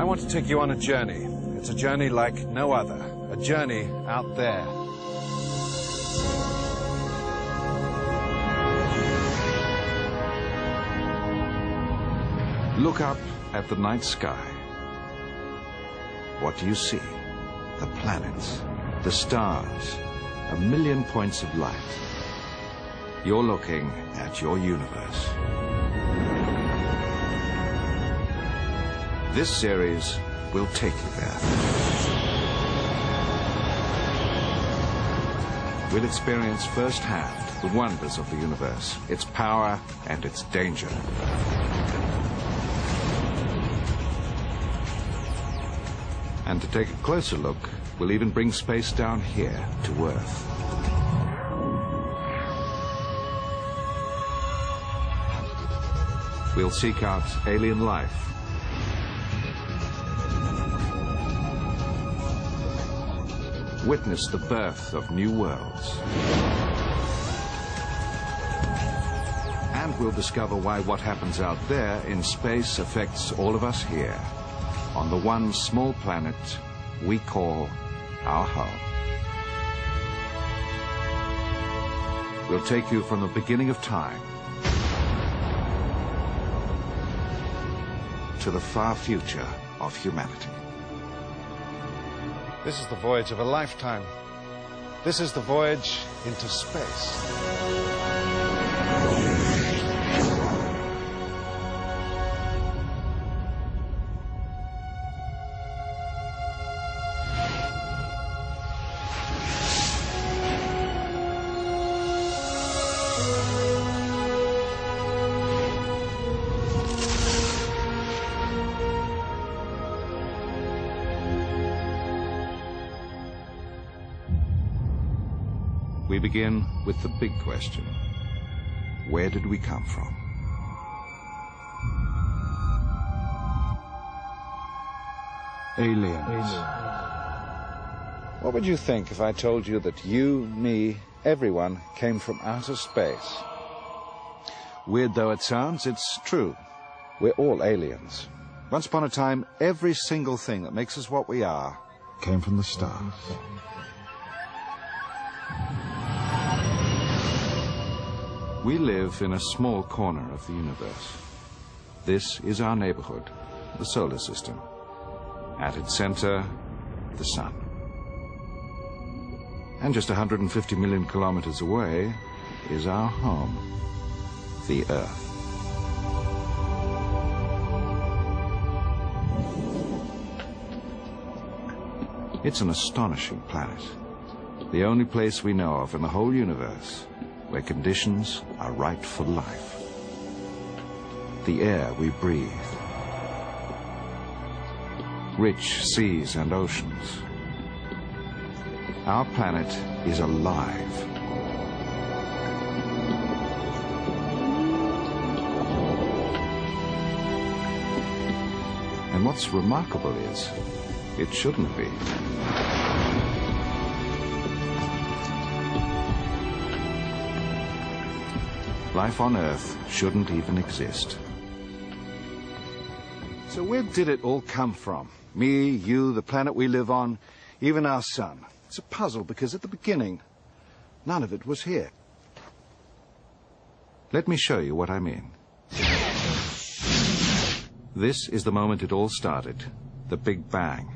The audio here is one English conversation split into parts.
want to take you on a journey. It's a journey like no other. A journey out there. Look up at the night sky. What do you see? The planets, the stars, a million points of light. You're looking at your universe. This series will take you there. We'll experience firsthand the wonders of the universe, its power and its danger. And to take a closer look, we'll even bring space down here to Earth. We'll seek out alien life. Witness the birth of new worlds. And we'll discover why what happens out there in space affects all of us here, on the one small planet we call our home. We'll take you from the beginning of time to the far future of humanity. This is the voyage of a lifetime. This is the voyage into space. We begin with the big question. Where did we come from? Aliens. What would you think if I told you that you, me, everyone came from outer space? Weird though it sounds, it's true. We're all aliens. Once upon a time, every single thing that makes us what we are came from the stars. We live in a small corner of the universe. This is our neighborhood, the solar system. At its center, the sun. And just 150 million kilometers away is our home, the Earth. It's an astonishing planet. The only place we know of in the whole universe where conditions are right for life. The air we breathe. Rich seas and oceans. Our planet is alive. And what's remarkable is, it shouldn't be. Life on Earth shouldn't even exist. So where did it all come from? Me, you, the planet we live on, even our sun. It's a puzzle because at the beginning, none of it was here. Let me show you what I mean. This is the moment it all started, the Big Bang.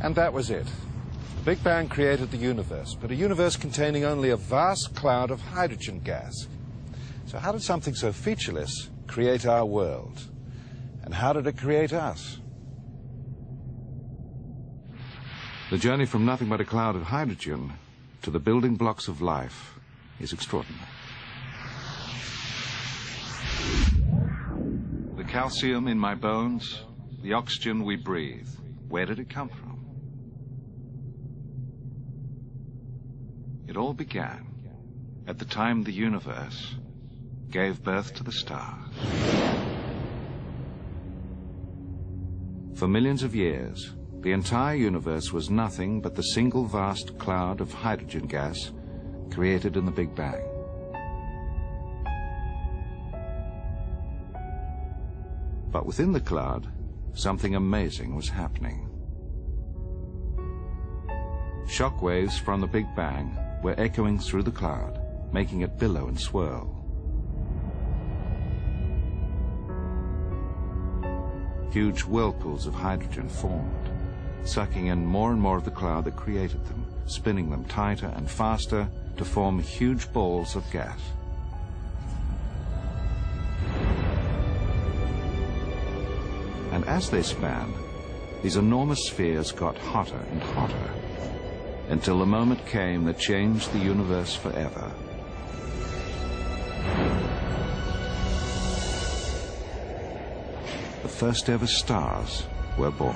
And that was it. The Big Bang created the universe, but a universe containing only a vast cloud of hydrogen gas. So how did something so featureless create our world? And how did it create us? The journey from nothing but a cloud of hydrogen to the building blocks of life is extraordinary. The calcium in my bones, the oxygen we breathe, where did it come from? It all began at the time the universe gave birth to the stars. For millions of years, the entire universe was nothing but the single vast cloud of hydrogen gas created in the Big Bang. But within the cloud, something amazing was happening. Shock waves from the Big Bang were echoing through the cloud, making it billow and swirl. Huge whirlpools of hydrogen formed, sucking in more and more of the cloud that created them, spinning them tighter and faster to form huge balls of gas. And as they span, these enormous spheres got hotter and hotter, until the moment came that changed the universe forever. The first ever stars were born.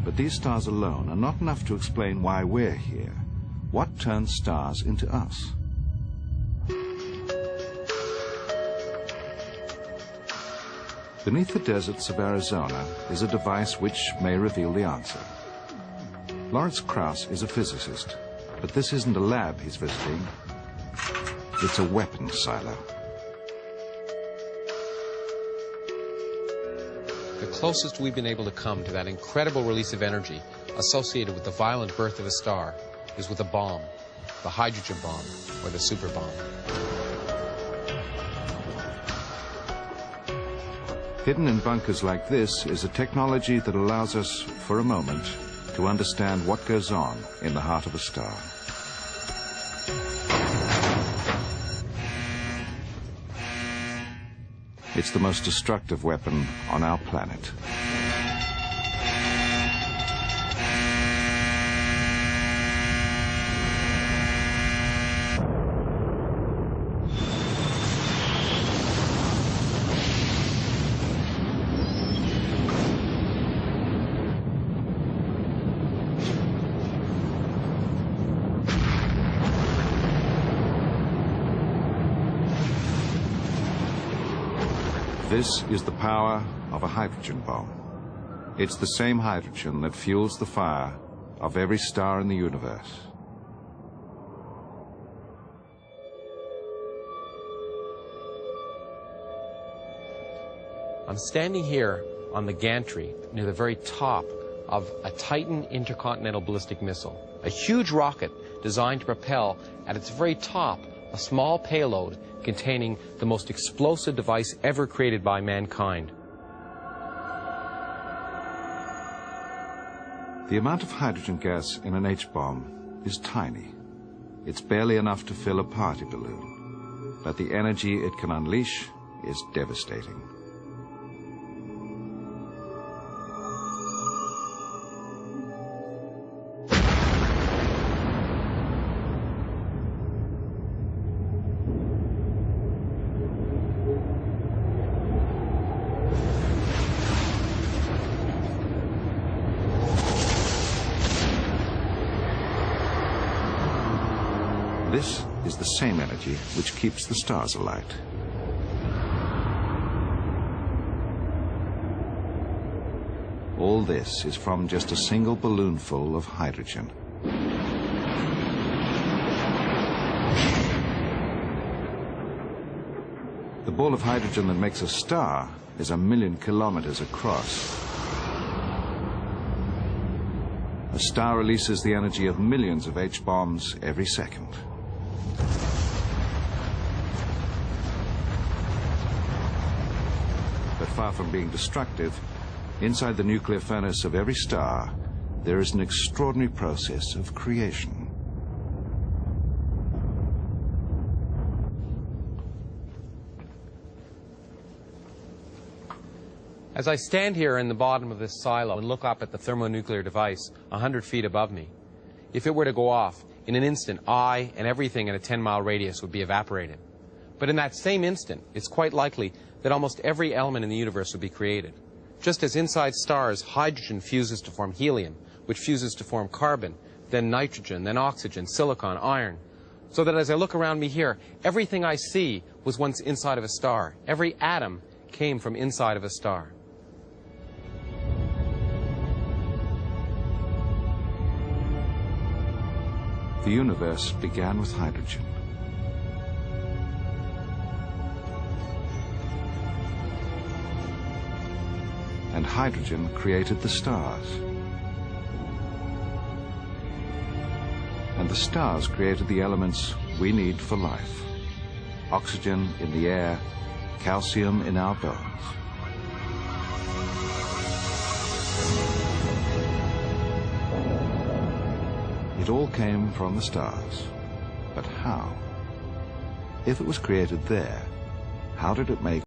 But these stars alone are not enough to explain why we're here. What turns stars into us? Beneath the deserts of Arizona is a device which may reveal the answer. Lawrence Krauss is a physicist, but this isn't a lab he's visiting. It's a weapons silo. The closest we've been able to come to that incredible release of energy associated with the violent birth of a star is with a bomb, the hydrogen bomb or the super bomb. Hidden in bunkers like this is a technology that allows us, for a moment, to understand what goes on in the heart of a star. It's the most destructive weapon on our planet. This is the power of a hydrogen bomb. It's the same hydrogen that fuels the fire of every star in the universe. I'm standing here on the gantry near the very top of a Titan intercontinental ballistic missile, a huge rocket designed to propel at its very top a small payload containing the most explosive device ever created by mankind. The amount of hydrogen gas in an H-bomb is tiny. It's barely enough to fill a party balloon, but the energy it can unleash is devastating. This is the same energy which keeps the stars alight. All this is from just a single balloonful of hydrogen. The ball of hydrogen that makes a star is 1 million kilometers across. A star releases the energy of millions of H-bombs every second. But far from being destructive, inside the nuclear furnace of every star, there is an extraordinary process of creation. As I stand here in the bottom of this silo and look up at the thermonuclear device 100 feet above me, if it were to go off, in an instant, I and everything in a 10-mile radius would be evaporated. But in that same instant, it's quite likely that almost every element in the universe would be created. Just as inside stars, hydrogen fuses to form helium, which fuses to form carbon, then nitrogen, then oxygen, silicon, iron. So that as I look around me here, everything I see was once inside of a star. Every atom came from inside of a star. The universe began with hydrogen. And hydrogen created the stars. And the stars created the elements we need for life. Oxygen in the air, calcium in our bones. It all came from the stars. But how? If it was created there, how did it make